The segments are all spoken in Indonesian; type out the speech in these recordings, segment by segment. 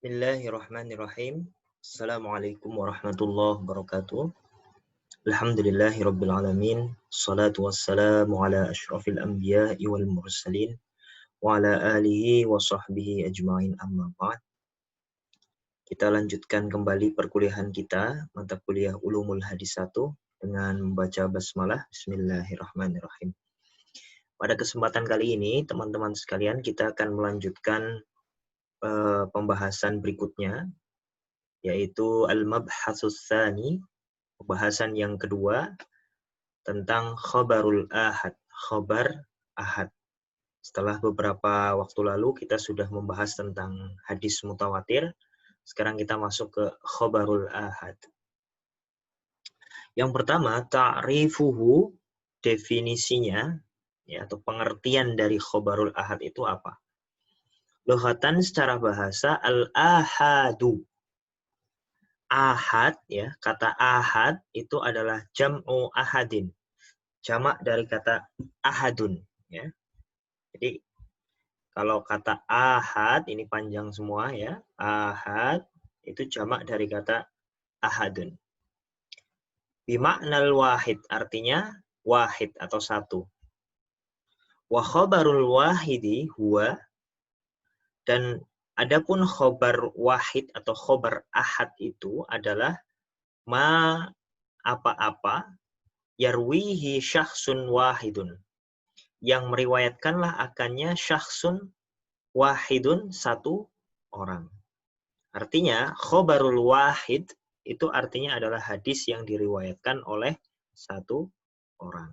Bismillahirrahmanirrahim. Assalamualaikum warahmatullahi wabarakatuh. Alhamdulillahirabbil alamin. Shalatu wassalamu ala asyrafil anbiya'i wal mursalin wa ala alihi wa sahbihi ajma'in amma ba'd. Kita lanjutkan kembali perkuliahan kita, mata kuliah Ulumul Hadis 1 dengan membaca basmalah. Bismillahirrahmanirrahim. Pada kesempatan kali ini, teman-teman sekalian, kita akan melanjutkan pembahasan berikutnya, yaitu al-mabhatsus tsani, pembahasan yang kedua tentang khabarul ahad, khabar ahad. Setelah beberapa waktu lalu kita sudah membahas tentang hadis mutawatir, sekarang kita masuk ke khabarul ahad. Yang pertama, ta'rifuhu, definisinya, ya, atau pengertian dari khabarul ahad itu apa? Lughatan secara bahasa, al-ahadu. Ahad, ya, kata ahad itu adalah jam'u ahadin. Jamak dari kata ahadun, ya. Jadi kalau kata ahad ini panjang semua, ya. Ahad itu jamak dari kata ahadun. Bima'nal wahid, artinya wahid atau satu. Wa khabarul wahidi huwa, dan adapun khobar wahid atau khobar ahad itu adalah ma, apa-apa, yarwihi syakhsun wahidun, yang meriwayatkanlah akannya syakhsun wahidun, satu orang. Artinya khobarul wahid itu artinya adalah hadis yang diriwayatkan oleh satu orang.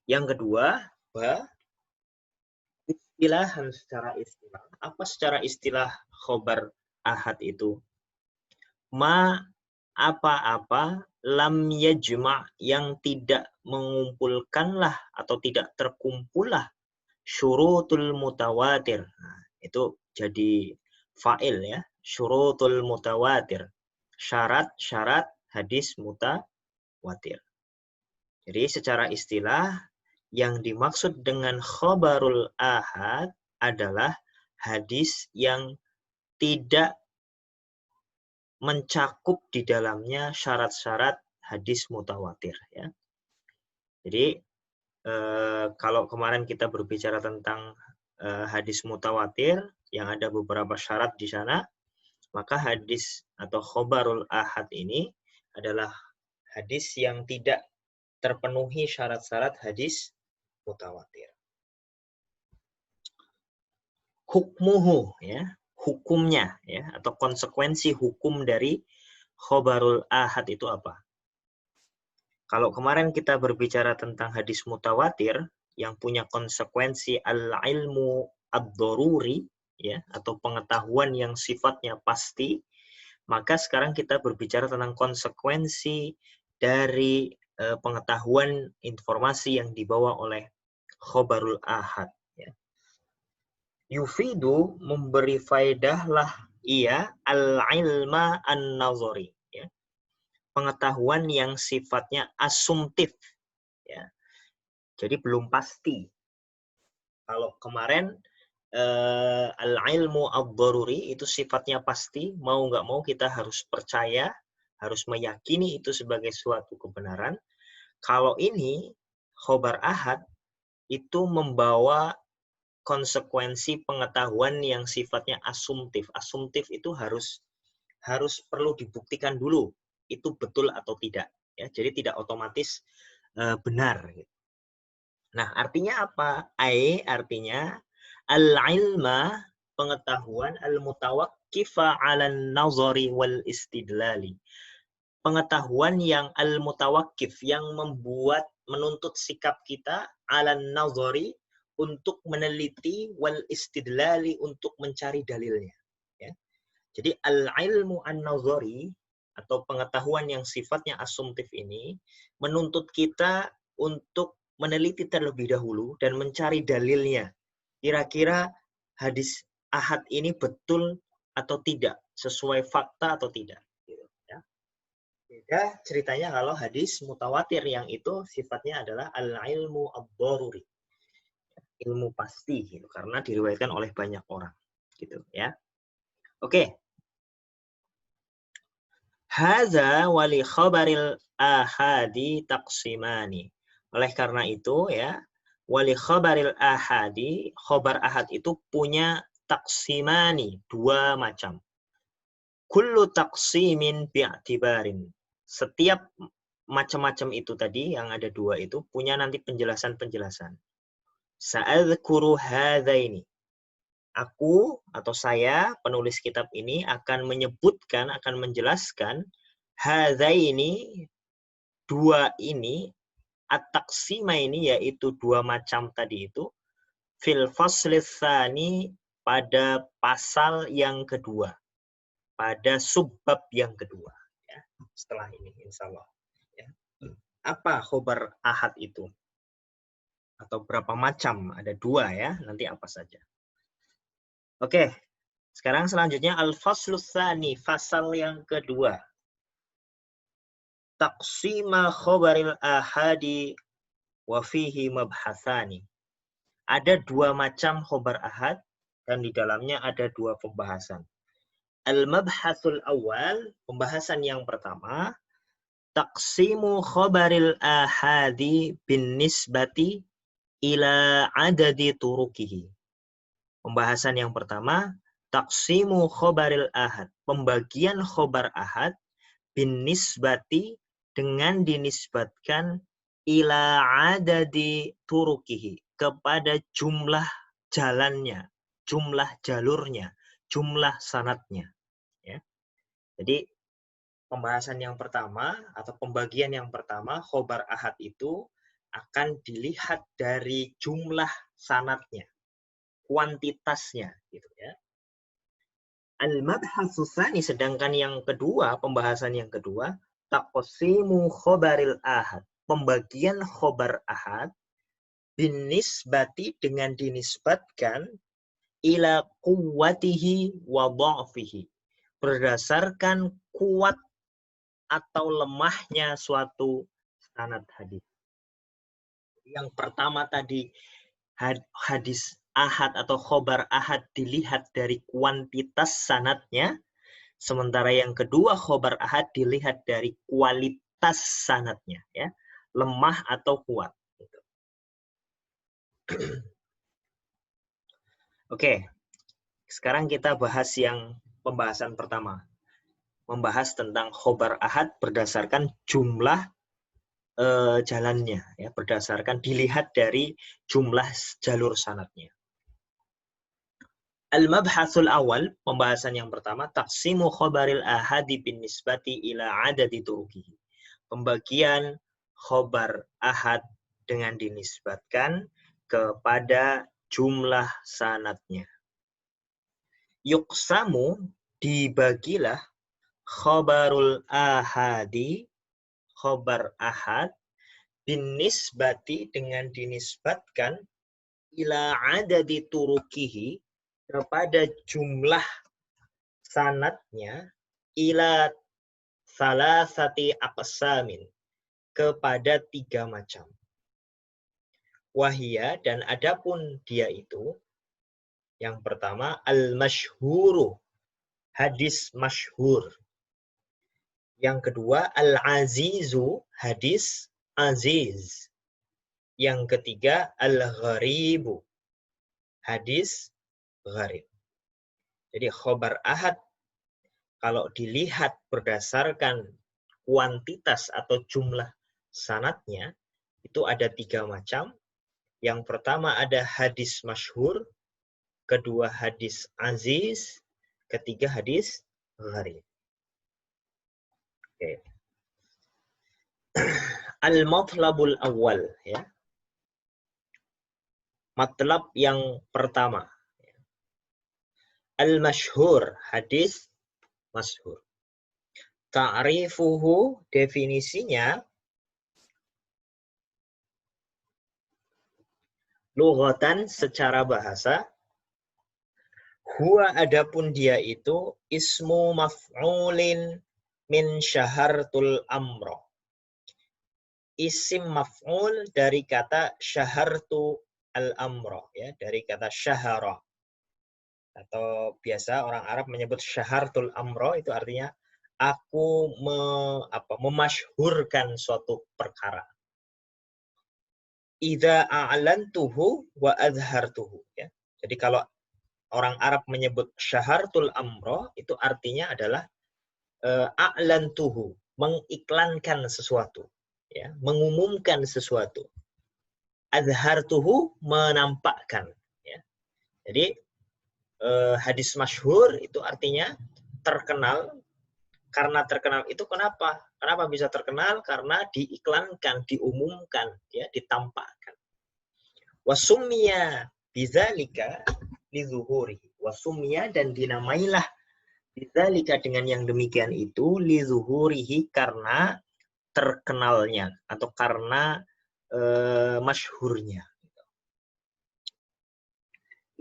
Yang kedua, istilahan secara istilah. Apa secara istilah khobar ahad itu? Ma, apa-apa, lam yajma', yang tidak mengumpulkanlah atau tidak terkumpullah syurutul mutawatir. Nah, itu jadi fa'il, ya. Syurutul mutawatir. Syarat-syarat hadis mutawatir. Jadi secara istilah yang dimaksud dengan khabarul ahad adalah hadis yang tidak mencakup di dalamnya syarat-syarat hadis mutawatir, ya. Jadi kalau kemarin kita berbicara tentang hadis mutawatir yang ada beberapa syarat di sana, maka hadis atau khobarul ahad ini adalah hadis yang tidak terpenuhi syarat-syarat hadis mutawatir. Hukmuhu, ya, hukumnya, ya, atau konsekuensi hukum dari khobarul ahad itu apa? Kalau kemarin kita berbicara tentang hadis mutawatir yang punya konsekuensi al-ilmu ad-daruri, ya, atau pengetahuan yang sifatnya pasti, maka sekarang kita berbicara tentang konsekuensi dari pengetahuan informasi yang dibawa oleh khobarul ahad, ya. Yufidu, memberi faedahlah ia al-ilma an-nazari, ya. Pengetahuan yang sifatnya asumtif, ya. Jadi belum pasti. Kalau kemarin al-ilmu ad-daruri itu sifatnya pasti, mau nggak mau kita harus percaya, harus meyakini itu sebagai suatu kebenaran. Kalau ini khobar ahad itu membawa konsekuensi pengetahuan yang sifatnya asumtif. Asumtif itu harus perlu dibuktikan dulu itu betul atau tidak, ya. Jadi tidak otomatis benar. Nah, artinya apa? Artinya al-ilma, pengetahuan, al-mutawakkifa 'alan nazari wal istidlali. Pengetahuan yang al-mutawakkif, yang menuntut sikap kita 'alan nazari, untuk meneliti, wal istidlali, untuk mencari dalilnya, ya. Jadi al-ilmu an-nazari atau pengetahuan yang sifatnya asumtif ini menuntut kita untuk meneliti terlebih dahulu dan mencari dalilnya. Kira-kira hadis ahad ini betul atau tidak, sesuai fakta atau tidak, gitu, ya. Beda ceritanya kalau hadis mutawatir yang itu sifatnya adalah al-ilmu ad-daruri, ilmu pasti, gitu, karena diriwayatkan oleh banyak orang, gitu, ya. Oke. Hadza wali khabaril ahadi taqsimani. Oleh karena itu ya, wali khabaril ahadi, khabar ahad itu punya taqsimani, dua macam. Kullu taqsimin bi'tibarin. Setiap macam-macam itu tadi yang ada dua itu punya nanti penjelasan-penjelasan. Sa'adzkuru hadzaini. Aku atau saya penulis kitab ini akan menyebutkan, akan menjelaskan hadzaini, dua ini, at-taqsima ini yaitu dua macam tadi itu fil faslis tsani, pada pasal yang kedua, pada subbab yang kedua ya, setelah ini insyaallah ya. Apa khobar ahad itu? Atau berapa macam? Ada dua ya, nanti apa saja. Oke, sekarang selanjutnya al-faslus tsani, fasal yang kedua. Taqsima khobaril ahadi wa fihi mabhatsani. Ada dua macam khobar ahad dan di dalamnya ada dua pembahasan. Al-mabhatsul awal, pembahasan yang pertama, taqsimu khobaril ahadi bin nisbati ila adadi turukihi. Pembahasan yang pertama, taqsimu khobaril ahad, pembagian khobar ahad bin nisbati, dengan dinisbatkan ila adadi turukihi, kepada jumlah jalannya, jumlah jalurnya, jumlah sanadnya. Ya. Jadi pembahasan yang pertama atau pembagian yang pertama, khobar ahad itu akan dilihat dari jumlah sanadnya, kuantitasnya, gitu ya. Al-mabhatsu tsani, sedangkan yang kedua, pembahasan yang kedua, taqsimu khobaril ahad, pembagian khobar ahad bin nisbati, dengan dinisbatkan ila quwwatihi wa dha'fihi, berdasarkan kuat atau lemahnya suatu sanad hadis. Yang pertama tadi hadis ahad atau khobar ahad dilihat dari kuantitas sanadnya, sementara yang kedua khobar ahad dilihat dari kualitas sanadnya, ya, lemah atau kuat. Oke, sekarang kita bahas yang pembahasan pertama. Membahas tentang khobar ahad berdasarkan jumlah jalannya, ya, berdasarkan dilihat dari jumlah jalur sanadnya. Al-mabhatsul awal, pembahasan yang pertama, taqsimu khobaril ahadi bin nisbati ila adadi turukihi. Pembagian khobar ahad dengan dinisbatkan kepada jumlah sanadnya. Yuqsamu, dibagilah khobarul ahadi, khobar ahad, bin nisbati, dengan dinisbatkan ila adadi turukihi, kepada jumlah sanadnya, ila salasati aqsamin, kepada tiga macam. Wahia, dan adapun dia itu, yang pertama al-masyhuru, hadis masyhur. Yang kedua al-azizu, hadis aziz. Yang ketiga al-gharibu, hadis gharib. Jadi khobar ahad kalau dilihat berdasarkan kuantitas atau jumlah sanadnya, itu ada tiga macam. Yang pertama ada hadis masyhur, kedua hadis aziz, ketiga hadis gharib. Oke. Al-matlabul awal, ya. Matlab yang pertama. Al-masyhur, hadis masyhur. Ta'rifuhu, definisinya, lughatan, secara bahasa, huwa, adapun dia itu, ismu maf'ulin min syahartul amro. Isim maf'ul dari kata syahartu al-amro, ya, dari kata syahara. Atau biasa orang Arab menyebut syahartul amro, itu artinya aku memasyhurkan suatu perkara. Idza a'lantuhu wa adhartuhu, ya. Jadi kalau orang Arab menyebut syahartul amro, itu artinya adalah a'lantuhu, mengiklankan sesuatu, ya, mengumumkan sesuatu. Adhartuhu, menampakkan, ya. Jadi hadis masyhur itu artinya terkenal. Karena terkenal itu kenapa? Kenapa bisa terkenal? Karena diiklankan, diumumkan, ya, ditampakkan. Wasummiya bidzalika lizuhuri. Wasummiya, dan dinamailah bidzalika, dengan yang demikian itu, lizuhurihi, karena terkenalnya atau karena masyhurnya.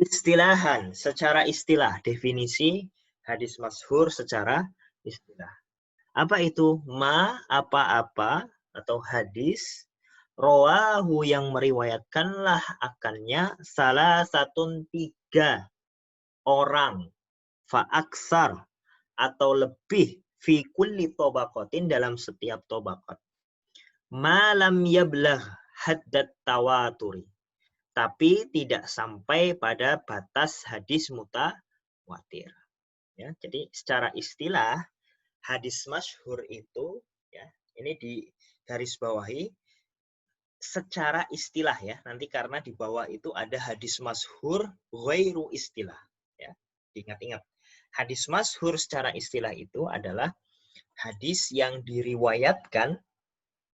Istilahan, secara istilah, definisi hadis masyhur secara istilah. Apa itu? Ma, apa-apa, atau hadis, rawahu, yang meriwayatkanlah akannya, salah satun, 3 orang, fa'aksar, atau lebih, fi kulli tobaqatin, dalam setiap tobaqat. Malam yablagh haddat tawaturi, tapi tidak sampai pada batas hadis mutawatir. Ya, jadi secara istilah hadis masyhur itu, ya, ini di garis bawahi secara istilah, ya. Nanti karena di bawah itu ada hadis masyhur ghairu istilah, ya. Ingat-ingat. Hadis masyhur secara istilah itu adalah hadis yang diriwayatkan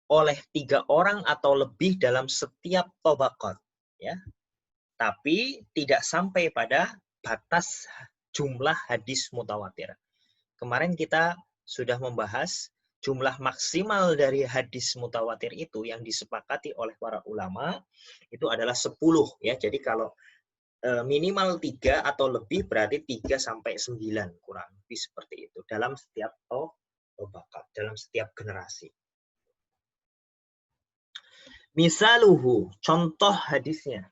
oleh 3 orang atau lebih dalam setiap tobaqat, ya. Tapi tidak sampai pada batas jumlah hadis mutawatir. Kemarin kita sudah membahas jumlah maksimal dari hadis mutawatir itu yang disepakati oleh para ulama itu adalah 10, ya. Jadi kalau minimal 3 atau lebih berarti 3 sampai 9, kurang lebih seperti itu dalam setiap tobaqat, dalam setiap generasi. Misaluhu, contoh hadisnya.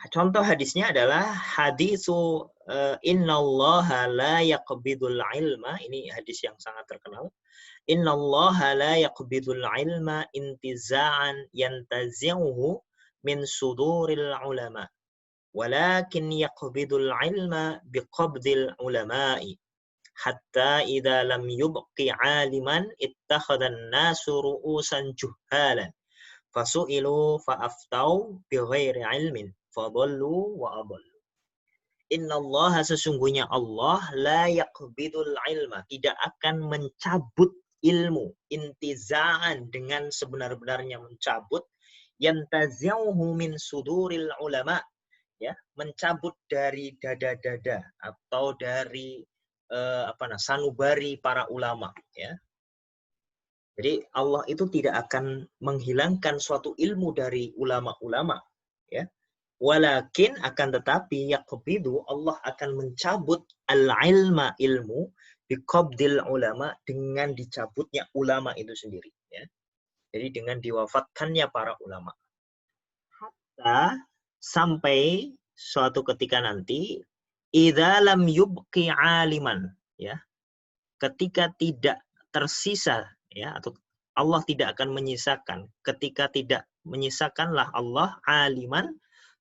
Contoh hadisnya adalah hadisu innallaha la yaqbidul ilma. Ini hadis yang sangat terkenal. Innallaha la yaqbidul ilma intiza'an yantazi'uhu min suduril ulama. Walakin yaqbidul ilma biqabdil ulama'i. Hatta idza lam yubqi 'aliman ittakhadhan nasu ru'usan juhalan. Fasu'ilu fa'aftau bighairi ilmin. Fadallu wa adallu. Innallaha, sesungguhnya Allah, la yaqbidul ilma, tidak akan mencabut ilmu, intiza'an, dengan sebenar-benarnya mencabut, yantazi'uhu min suduril ulama, ya, mencabut dari dada-dada atau dari sanubari para ulama, ya. Jadi Allah itu tidak akan menghilangkan suatu ilmu dari ulama-ulama, ya. Walakin, akan tetapi, yaqbidu, Allah akan mencabut al-ilma, ilmu, biqabdil ulama, dengan dicabutnya ulama itu sendiri, ya. Jadi dengan diwafatkannya para ulama. Hatta, sampai suatu ketika nanti, idza lam yubqi aliman, ya, ketika tidak tersisa, ya, atau Allah tidak akan menyisakan, ketika tidak menyisakanlah Allah aliman,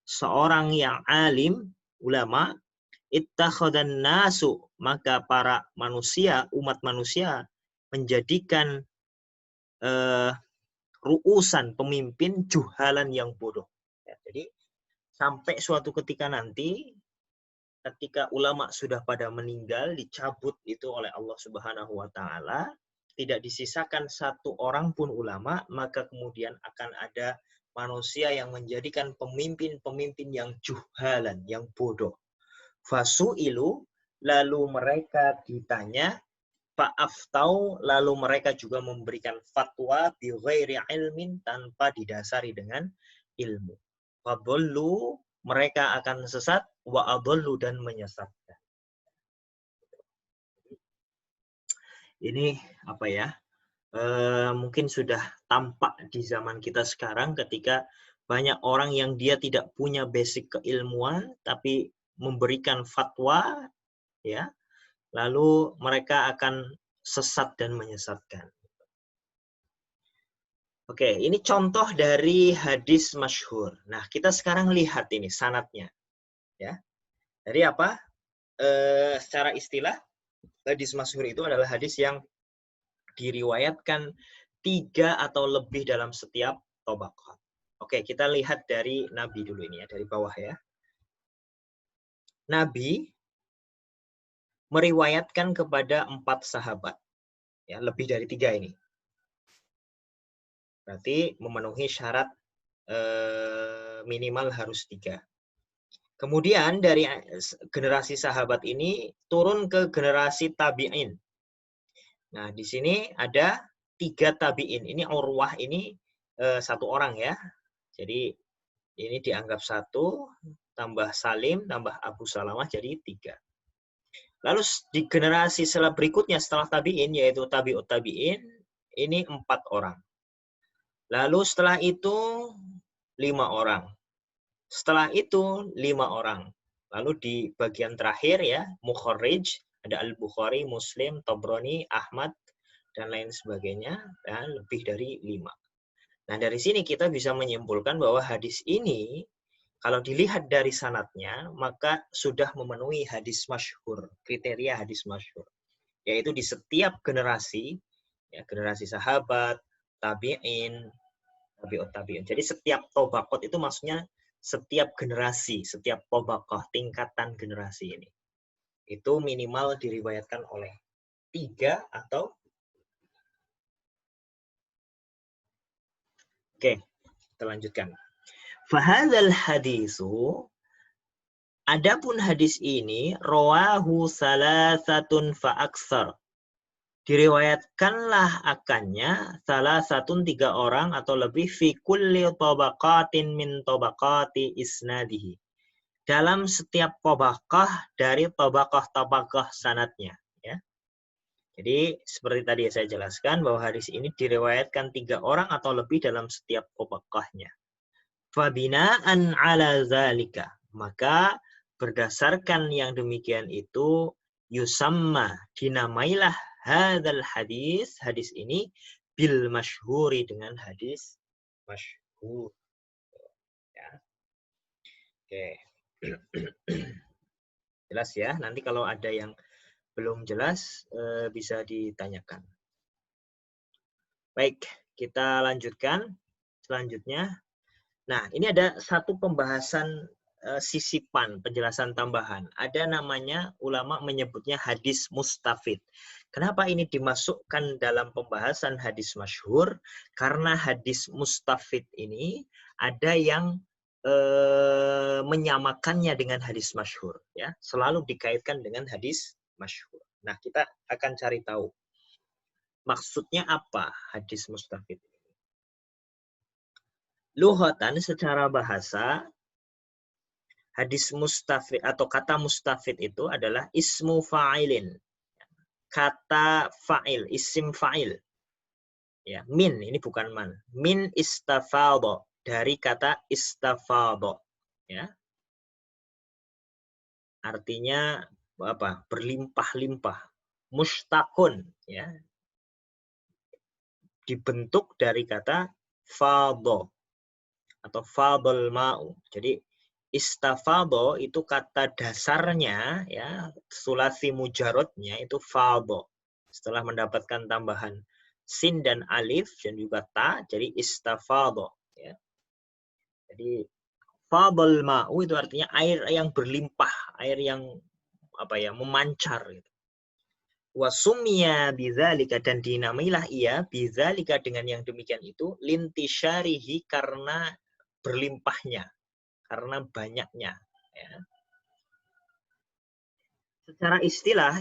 seorang yang alim, ulama, ittakhadhan nasu, maka para manusia, umat manusia, menjadikan ru'usan, pemimpin, juhalan, yang bodoh. Ya, jadi sampai suatu ketika nanti, ketika ulama sudah pada meninggal, dicabut itu oleh Allah Subhanahu wa Ta'ala, tidak disisakan satu orang pun ulama, maka kemudian akan ada manusia yang menjadikan pemimpin-pemimpin yang juhalan, yang bodoh. Fasu'ilu, lalu mereka ditanya, fa'aftau, lalu mereka juga memberikan fatwa bighairi ilmin, tanpa didasari dengan ilmu. Fadallu, mereka akan sesat, wa adallu, dan menyesatkan. Ini apa ya? Mungkin sudah tampak di zaman kita sekarang ketika banyak orang yang dia tidak punya basic keilmuan, tapi memberikan fatwa, ya, lalu mereka akan sesat dan menyesatkan. Oke, ini contoh dari hadis masyhur. Nah, kita sekarang lihat ini sanadnya, ya. Dari apa? Secara istilah, hadis masyhur itu adalah hadis yang diriwayatkan 3 atau lebih dalam setiap tobaqah. Oke, kita lihat dari Nabi dulu ini ya, dari bawah ya. Nabi meriwayatkan kepada 4 sahabat. Ya, lebih dari 3 ini. Berarti memenuhi syarat minimal harus 3. Kemudian dari generasi sahabat ini turun ke generasi tabi'in. Nah, di sini ada 3 tabi'in. Ini Urwah ini 1 orang ya. Jadi ini dianggap 1, tambah Salim, tambah Abu Salamah jadi 3. Lalu di generasi berikutnya setelah tabi'in, yaitu tabi'ut tabi'in, ini 4 orang. Lalu setelah itu 5 orang. Setelah itu 5 orang. Lalu di bagian terakhir ya, mukharrij, ada Al-Bukhari, Muslim, Tabrani, Ahmad, dan lain sebagainya, dan lebih dari 5. Nah, dari sini kita bisa menyimpulkan bahwa hadis ini kalau dilihat dari sanadnya, maka sudah memenuhi hadis masyhur, kriteria hadis masyhur. Yaitu di setiap generasi, ya, generasi sahabat, tabi'in, tabi'ut tabi'in. Jadi setiap tobaqot itu maksudnya setiap generasi, setiap tobaqah, tingkatan generasi ini. Itu minimal diriwayatkan oleh 3 atau Oke, kita lanjutkan. Fahadzal hadisu, adapun hadis ini rawahu salasatun fa aksar. Diriwayatkanlah akannya salah satu 3 orang atau lebih fi kulli tabaqatin min tabaqati isnadihi. Dalam setiap tabaqah dari tabaqah-tabaqah sanadnya, ya. Jadi seperti tadi saya jelaskan bahwa hadis ini diriwayatkan 3 orang atau lebih dalam setiap tabaqahnya. Fabinaan ala zalika, maka berdasarkan yang demikian itu yusamma, dinamailah hadzal hadis, hadis ini bil masyhuri, dengan hadis masyhur. Ya. Oke. Jelas ya, nanti kalau ada yang belum jelas bisa ditanyakan. Baik, kita lanjutkan selanjutnya. Nah, ini ada satu pembahasan sisipan, penjelasan tambahan. Ada namanya, ulama menyebutnya hadis mustafid. Kenapa ini dimasukkan dalam pembahasan hadis masyhur? Karena hadis mustafid ini ada yang menyamakannya dengan hadis masyhur. Ya, selalu dikaitkan dengan hadis masyhur. Nah, kita akan cari tahu maksudnya apa hadis mustafid. Lughatan, secara bahasa, hadis mustafid atau kata mustafid itu adalah ismu fa'ilin. Kata fa'il, isim fa'il. Ya, min, ini bukan man. Min istafadha, dari kata istafadha. Ya. Artinya apa? Berlimpah-limpah. Mustaqun, ya. Dibentuk dari kata fadha atau fadhal ma'u. Jadi istafadho itu kata dasarnya, ya, sulasi mujarodnya itu fadho. Setelah mendapatkan tambahan sin dan alif dan juga ta, jadi istafadho. Ya. Jadi fadhal ma'u itu artinya air yang berlimpah, air yang apa ya, memancar. Gitu. Wasumya bidzalika, dan dinamailah ia bidzalika, dengan yang demikian itu, lintisyarihi, karena berlimpahnya, karena banyaknya. Ya. Secara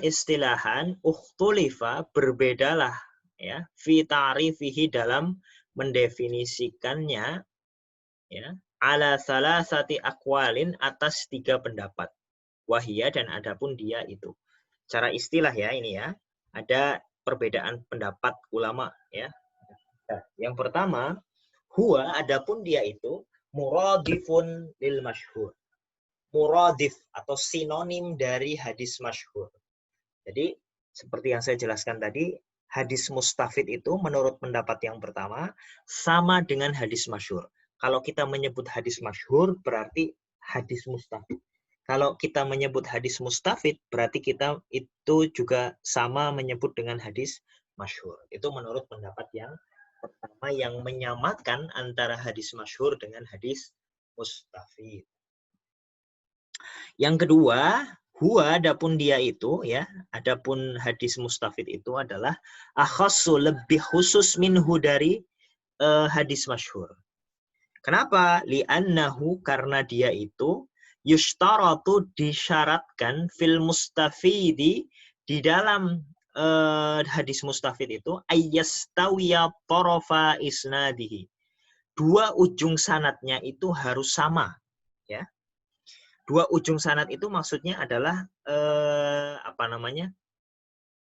istilahan, ukhtulifa, berbedalah, ya, fi ta'rifihi, dalam mendefinisikannya, ya, ala salasati aqwalin, atas 3 pendapat. Wahia, dan adapun dia itu. Secara istilah ya ini ya, ada perbedaan pendapat ulama ya. Nah, yang pertama, huwa, adapun dia itu muradifun lil masyhur. muradif atau sinonim dari hadis masyhur. Jadi seperti yang saya jelaskan tadi, hadis mustafid itu menurut pendapat yang pertama sama dengan hadis masyhur. Kalau kita menyebut hadis masyhur berarti hadis mustafid. Kalau kita menyebut hadis mustafid berarti kita itu juga sama menyebut dengan hadis masyhur. Itu menurut pendapat yang pertama yang menyamakan antara hadis masyhur dengan hadis mustafid. Yang kedua, huwa adapun dia itu ya, adapun hadis mustafid itu adalah akhassu lebih khusus minhu dari hadis masyhur. Kenapa? Li'annahu karena dia itu yushtaratu disyaratkan fil mustafidi di dalam hadis mustafid itu ayyastawiya tarafa isnadihi. Dua ujung sanadnya itu harus sama, ya. Dua ujung sanad itu maksudnya adalah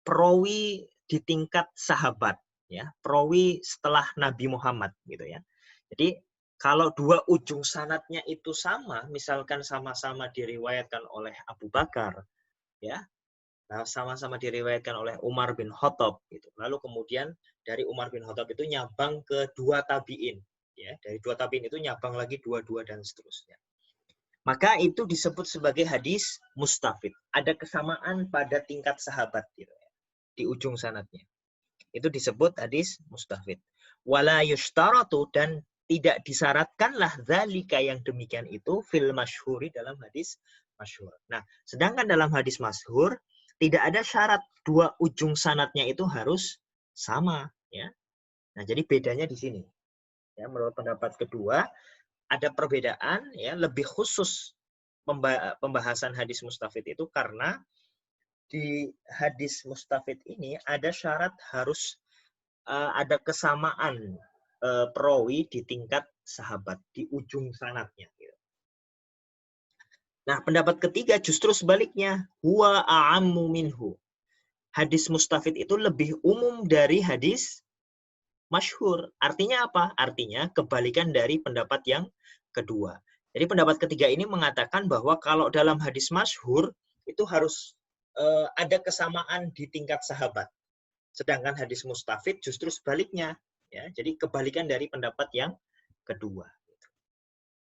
perawi di tingkat sahabat, ya, perawi setelah Nabi Muhammad gitu ya. Jadi kalau dua ujung sanadnya itu sama, misalkan sama-sama diriwayatkan oleh Abu Bakar, ya, sama-sama diriwayatkan oleh Umar bin Khattab gitu. Lalu kemudian dari Umar bin Khattab itu nyabang ke dua tabi'in, ya, dari dua tabi'in itu nyabang lagi dua-dua dan seterusnya. Maka itu disebut sebagai hadis mustafid. Ada kesamaan pada tingkat sahabat gitu ya, di ujung sanadnya. Itu disebut hadis mustafid. Wala yushtaratu dan tidak disyaratkanlah dzalika yang demikian itu fil masyhuri dalam hadis masyhur. Nah, sedangkan dalam hadis masyhur tidak ada syarat dua ujung sanadnya itu harus sama ya. Nah, jadi bedanya di sini. Ya, menurut pendapat kedua ada perbedaan ya, lebih khusus pembahasan hadis mustafid itu karena di hadis mustafid ini ada syarat harus ada kesamaan perawi di tingkat sahabat di ujung sanadnya. Nah, pendapat ketiga justru sebaliknya, huwa a'ammu minhu. Hadis mustafid itu lebih umum dari hadis masyhur. Artinya apa? Artinya kebalikan dari pendapat yang kedua. Jadi pendapat ketiga ini mengatakan bahwa kalau dalam hadis masyhur itu harus ada kesamaan di tingkat sahabat. Sedangkan hadis mustafid justru sebaliknya. Ya, jadi kebalikan dari pendapat yang kedua.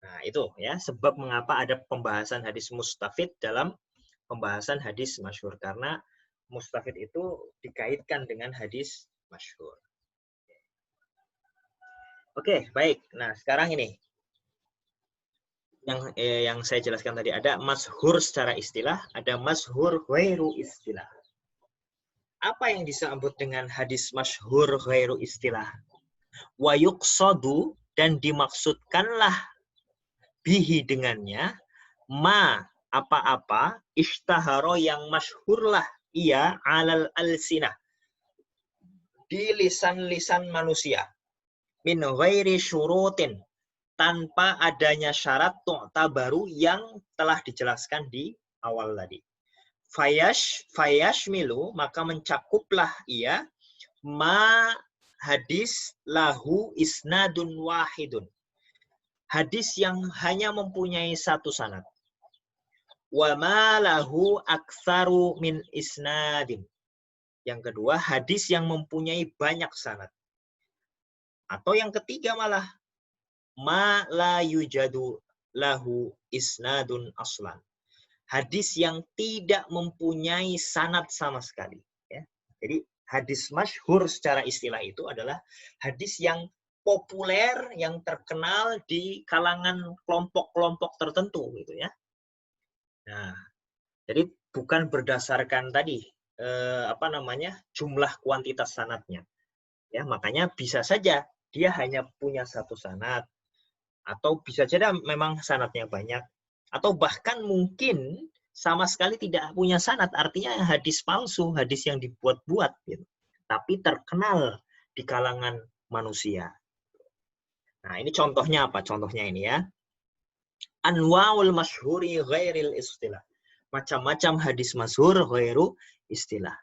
Nah, itu ya sebab mengapa ada pembahasan hadis mustafid dalam pembahasan hadis masyhur, karena mustafid itu dikaitkan dengan hadis masyhur. Oke, baik. Nah, sekarang ini yang saya jelaskan tadi, ada masyhur secara istilah, ada masyhur ghairu istilah. Apa yang disebut dengan hadis masyhur ghairu istilah? Wa yuqsadu dan dimaksudkanlah bihi dengannya ma apa-apa ishtaharo yang masyhurlah ia alal alsinah di lisan-lisan manusia min ghairi syurutin tanpa adanya syarat tu'tabaru yang telah dijelaskan di awal tadi. Fayashmilu maka mencakuplah ia ma hadis lahu isnadun wahidun. Hadis yang hanya mempunyai satu sanad. Wa ma lahu aktsaru min isnadin. Yang kedua, hadis yang mempunyai banyak sanad. Atau yang ketiga malah ma la yujadu lahu isnadun aslan. Hadis yang tidak mempunyai sanad sama sekali. Ya. Jadi hadis masyhur secara istilah itu adalah hadis yang populer, yang terkenal di kalangan kelompok-kelompok tertentu, gitu ya. Nah, jadi bukan berdasarkan tadi jumlah kuantitas sanadnya. Ya, makanya bisa saja dia hanya punya satu sanad, atau bisa saja memang sanadnya banyak, atau bahkan mungkin sama sekali tidak punya sanad, artinya hadis palsu, hadis yang dibuat-buat, gitu. Tapi terkenal di kalangan manusia. Nah, ini contohnya apa? Contohnya ini ya. Anwa'ul masyhuri ghairil istilah. Macam-macam hadis masyhur ghairu istilah.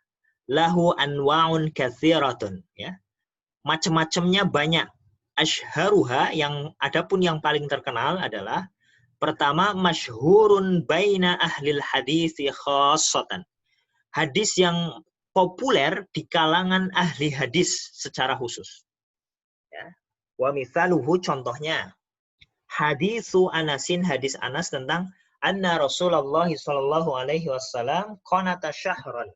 Lahu anwa'un katsiratun, ya. Macam-macamnya banyak. Asyharuha yang adapun yang paling terkenal adalah Pertama, masyhurun baina ahlil hadits khassatan. Hadis yang populer di kalangan ahli hadis secara khusus. Ya. Wa mithaluhu, contohnya, hadisu Anasin, hadis Anas tentang anna Rasulullah sallallahu alaihi wasallam qanata syahran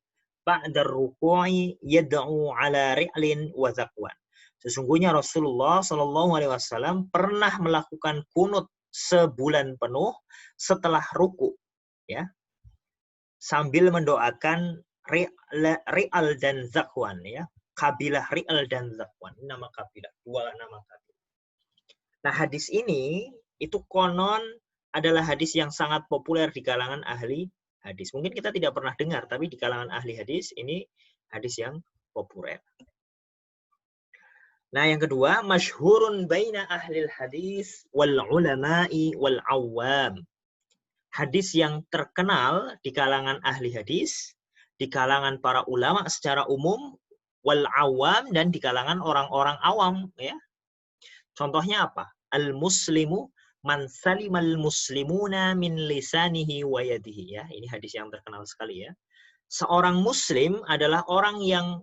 ba'da ruku'i yad'u ala ri'lin wa zakwan. Sesungguhnya Rasulullah sallallahu alaihi wasallam pernah melakukan kunut sebulan penuh setelah ruku, ya, sambil mendoakan Ri'al dan Zakwan, ya, kabilah Ri'al dan Zakwan, nama kabilah, dua nama kabilah. Nah, hadis ini itu konon adalah hadis yang sangat populer di kalangan ahli hadis. Mungkin kita tidak pernah dengar, tapi di kalangan ahli hadis ini hadis yang populer. Nah, yang kedua, masyhurun baina ahlil hadis wal ulama'i wal awam. Hadis yang terkenal di kalangan ahli hadis, di kalangan para ulama secara umum, wal awam, dan di kalangan orang-orang awam, ya. Contohnya apa? Al-muslimu man salimal muslimuna min lisanihi wa yadihi, ya. Ini hadis yang terkenal sekali, ya. Seorang muslim adalah orang yang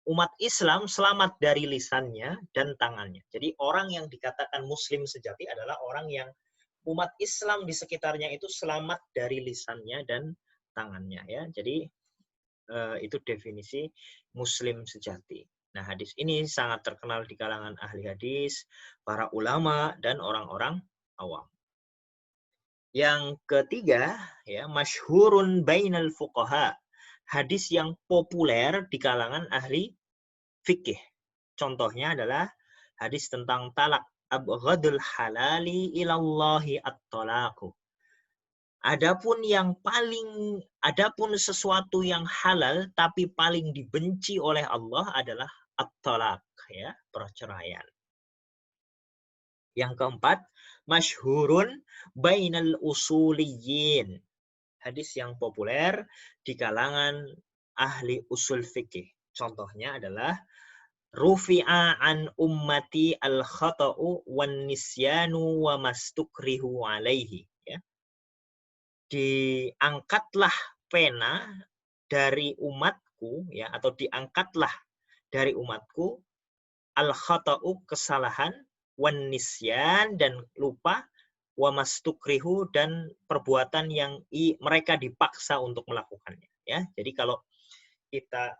umat Islam selamat dari lisannya dan tangannya. Jadi orang yang dikatakan muslim sejati adalah orang yang umat Islam di sekitarnya itu selamat dari lisannya dan tangannya, ya. Jadi itu definisi muslim sejati. Nah, hadis ini sangat terkenal di kalangan ahli hadis, para ulama, dan orang-orang awam. Yang ketiga, ya, masyhurun bainal fuqaha. Hadis yang populer di kalangan ahli fikih. Contohnya adalah hadis tentang talak. Abghadul halali ilallahi at-talaqu. Adapun sesuatu yang halal tapi paling dibenci oleh Allah adalah at-talaq, ya, perceraian. Yang keempat, masyhurun bainal usuliyyin. Hadis yang populer di kalangan ahli usul fikih. Contohnya adalah rufi'a an ummati al-khata'u wan nisyanu wa mastukrihu alaihi, ya. Diangkatlah pena dari umatku, ya, atau diangkatlah dari umatku al-khata'u, kesalahan, wan nisyan, dan lupa, wa mastukrihu, dan perbuatan yang mereka dipaksa untuk melakukannya, ya. Jadi kalau kita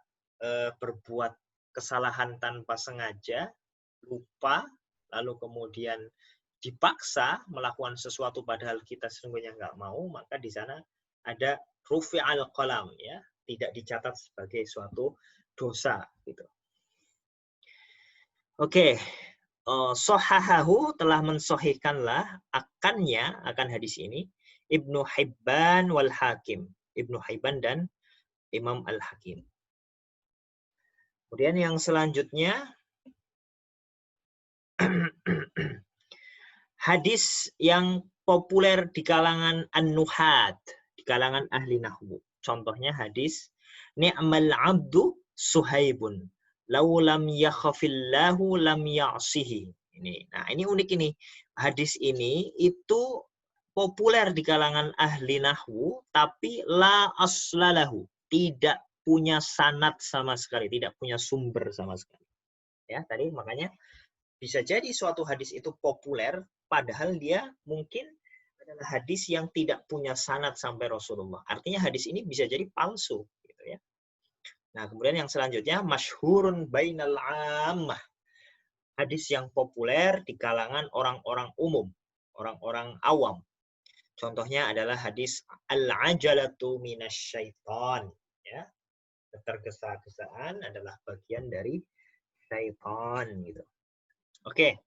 berbuat kesalahan tanpa sengaja, lupa, lalu kemudian dipaksa melakukan sesuatu padahal kita sesungguhnya nggak mau, maka di sana ada rufi al-qalam, ya, tidak dicatat sebagai suatu dosa, gitu. Oke. Sohahahu, telah mensohihkanlah akan hadis ini Ibnu Hibban wal Hakim, Ibnu Hibban dan Imam Al-Hakim. Kemudian yang selanjutnya hadis yang populer di kalangan an-nuhat, di kalangan ahli nahwu. Contohnya hadis ni'mal abdu Suhaibun lau lam yakhafillahu lam ya'sihi. Nah, ini unik ini. Hadis ini itu populer di kalangan ahli nahwu, tapi la aslalahu, tidak punya sanad sama sekali, tidak punya sumber sama sekali. Ya, tadi makanya bisa jadi suatu hadis itu populer, padahal dia mungkin adalah hadis yang tidak punya sanad sampai Rasulullah. Artinya hadis ini bisa jadi palsu, gitu, ya. Nah, kemudian yang selanjutnya masyhurun bainal ammah. Hadis yang populer di kalangan orang-orang umum, orang-orang awam. Contohnya adalah hadis al-ajalatu minasyaitan, ya. Ketergesa-gesaan adalah bagian dari syaitan, gitu. Oke.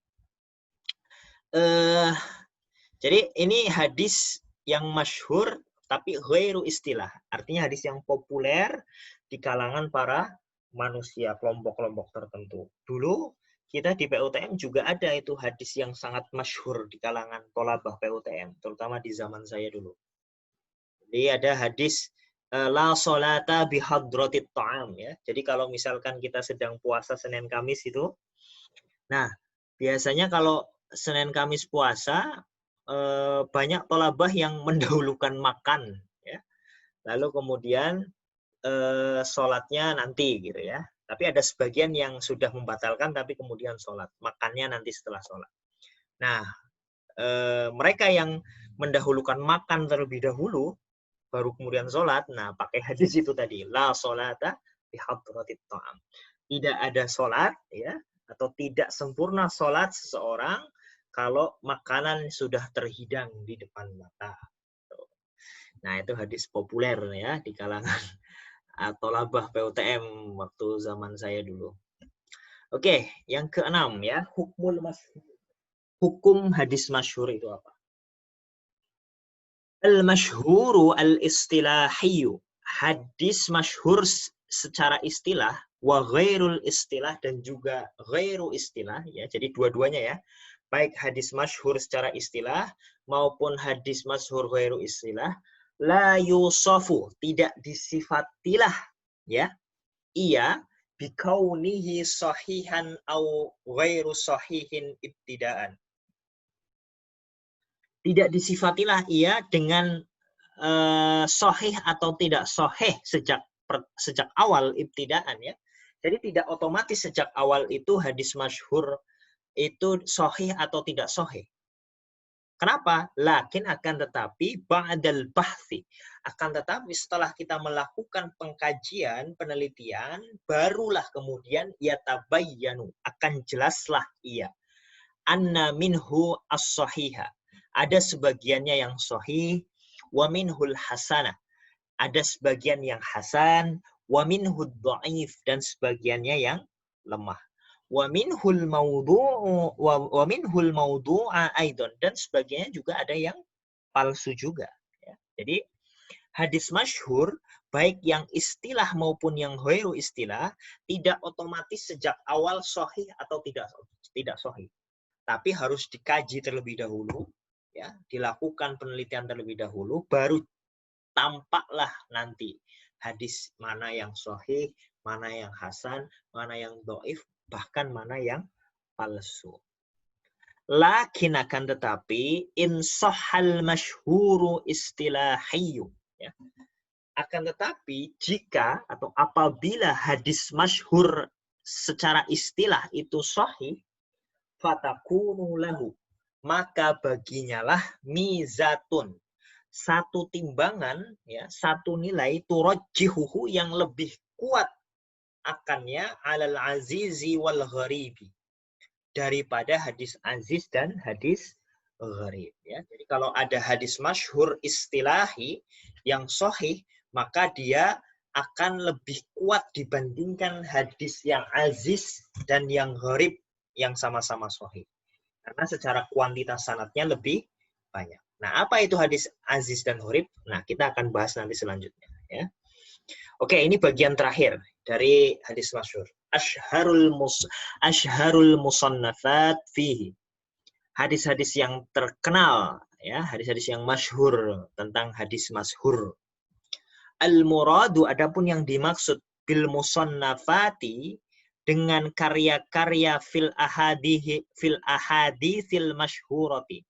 Jadi ini hadis yang masyhur tapi ghairu istilah. Artinya hadis yang populer di kalangan para manusia, kelompok-kelompok tertentu. Dulu kita di PUTM juga ada itu hadis yang sangat masyhur di kalangan tolabah PUTM, terutama di zaman saya dulu. Jadi ada hadis la sholata bihadratit ta'am, ya. Jadi kalau misalkan kita sedang puasa Senin Kamis itu, nah, biasanya kalau Senin Kamis puasa, banyak tolabah yang mendahulukan makan, ya. Lalu kemudian sholatnya nanti gitu ya. Tapi ada sebagian yang sudah membatalkan tapi kemudian sholat, makannya nanti setelah sholat. Nah, mereka yang mendahulukan makan terlebih dahulu, baru kemudian sholat, nah pakai hadis itu tadi, la sholata bi hadratit ta'am. Tidak ada sholat, ya, atau tidak sempurna sholat seseorang kalau makanan sudah terhidang di depan mata. Nah, itu hadis populer ya di kalangan atau labah PUTM waktu zaman saya dulu. Oke, yang keenam ya, hukum hadis masyhur itu apa? Al-masyhuru al-istilahiyu. Hadis masyhur secara istilah, wa ghairul istilah dan juga ghairu istilah ya. Jadi dua-duanya ya. Baik hadis masyhur secara istilah maupun hadis masyhur ghairu istilah, la yusafu, tidak disifatilah ya. Ia bikaunihi sahihan au ghairu sahihin ibtidaan. Tidak disifatilah ia dengan sahih atau tidak sahih sejak awal ibtidaan ya. Jadi tidak otomatis sejak awal itu hadis masyhur itu sahih atau tidak sahih. Kenapa? Lakin akan tetapi ba'dal bahthi. Akan tetapi setelah kita melakukan pengkajian, penelitian, barulah kemudian yatabayyanu, akan jelaslah ia. Anna minhu as-sahiha. Ada sebagiannya yang sahih, wa minhul hasanah. Ada sebagian yang hasan, wa minhud dhaif, dan sebagiannya yang lemah. Wa minhul mawdu'u wa minhul mawdu'a aidan, dan sebagiannya juga ada yang palsu juga ya. Jadi hadis masyhur baik yang istilah maupun yang ghairu istilah tidak otomatis sejak awal sahih atau tidak sahih. Tapi harus dikaji terlebih dahulu ya, dilakukan penelitian terlebih dahulu baru tampaklah nanti hadis mana yang sahih, mana yang hasan, mana yang dhaif, bahkan mana yang palsu. Lakin akan tetapi insahal masyhuru istilahiyu ya. Akan tetapi jika atau apabila hadis masyhur secara istilah itu sahih, fatakunu lahu, maka baginya lah mizatun, satu timbangan ya, satu nilai turajjihuhu yang lebih kuat akannya alal azizi wal gharibi, daripada hadis aziz dan hadis gharib ya. Jadi kalau ada hadis masyhur istilahi yang sahih, maka dia akan lebih kuat dibandingkan hadis yang aziz dan yang gharib yang sama-sama sahih. Karena secara kuantitas sanadnya lebih banyak. Nah, apa itu hadis aziz dan gharib? Nah, kita akan bahas nanti selanjutnya ya. Oke, ini bagian terakhir dari hadis masyhur. Ashharul musannafat fihi. Hadis-hadis yang terkenal ya, hadis-hadis yang masyhur tentang hadis masyhur. Al-muradu, adapun yang dimaksud bil musannafati dengan karya-karya fil ahaditsil masyhurati,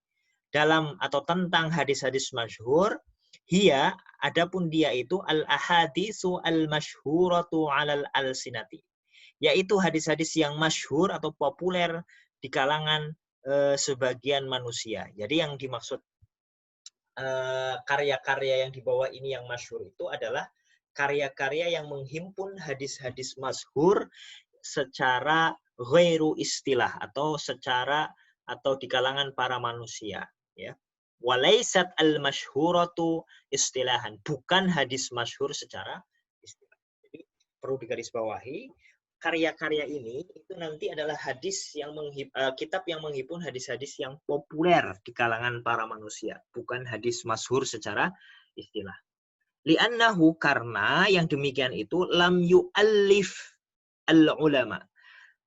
dalam atau tentang hadis-hadis masyhur, hiya, adapun dia itu al ahadisu al masyhuratu alal alsinati, yaitu hadis-hadis yang masyhur atau populer di kalangan sebagian manusia. Jadi yang dimaksud karya-karya yang dibawa ini yang masyhur itu adalah karya-karya yang menghimpun hadis-hadis masyhur secara ghairu istilah atau secara atau di kalangan para manusia ya. Walaisat al-masyhuratu istilahan, bukan hadis masyhur secara istilah. Jadi perlu digarisbawahi, karya-karya ini itu nanti adalah hadis yang kitab yang menghimpun hadis-hadis yang populer di kalangan para manusia, bukan hadis masyhur secara istilah. Li'annahu, karena yang demikian itu lam yu'allif al-ulama.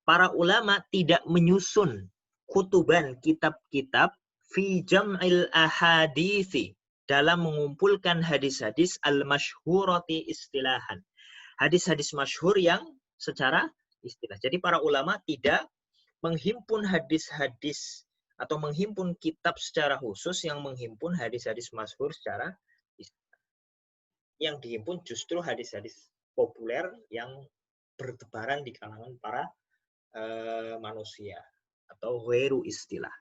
Para ulama tidak menyusun kutuban, kitab-kitab fi jam'il ahadithi, dalam mengumpulkan hadis-hadis al-masyhurati istilahan. Hadis-hadis masyhur yang secara istilah. Jadi para ulama tidak menghimpun hadis-hadis atau menghimpun kitab secara khusus yang menghimpun hadis-hadis masyhur secara yang dihimpun justru hadis-hadis populer yang bertebaran di kalangan para manusia atau ghairu istilah.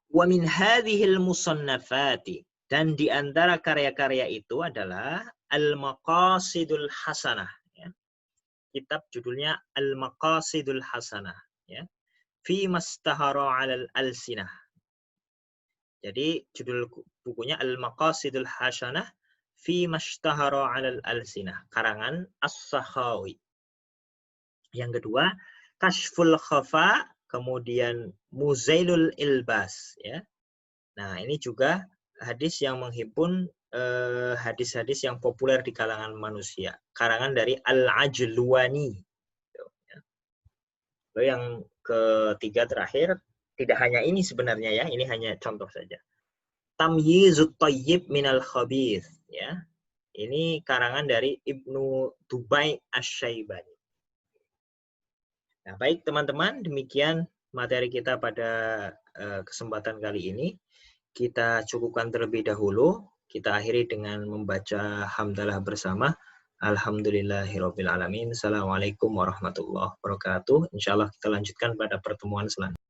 Wa min hadhil musannafati, dan di antara karya-karya itu adalah Al-Maqasidul Hasanah, ya. Kitab judulnya Al-Maqasidul Hasanah, ya. Fi mastahara 'alal alsinah. Jadi judul bukunya Al-Maqasidul Hasanah fi mashtahara 'alal alsinah, karangan As-Sakhawi. Yang kedua, Kashful Khafa, kemudian Muzailul Ilbas, ya. Nah, ini juga hadis yang menghimpun hadis-hadis yang populer di kalangan manusia, karangan dari Al-Ajluwani. Lalu yang ketiga terakhir, tidak hanya ini sebenarnya ya, ini hanya contoh saja. Tamyizut Thayyib minal Khabith, ya. Ini karangan dari Ibnu Dubai Asy-Syaibani. Nah, baik teman-teman, demikian materi kita pada kesempatan kali ini. Kita cukupkan terlebih dahulu. Kita akhiri dengan membaca hamdalah bersama. Alhamdulillahirabbil alamin. Assalamualaikum warahmatullahi wabarakatuh. Insyaallah kita lanjutkan pada pertemuan selanjutnya.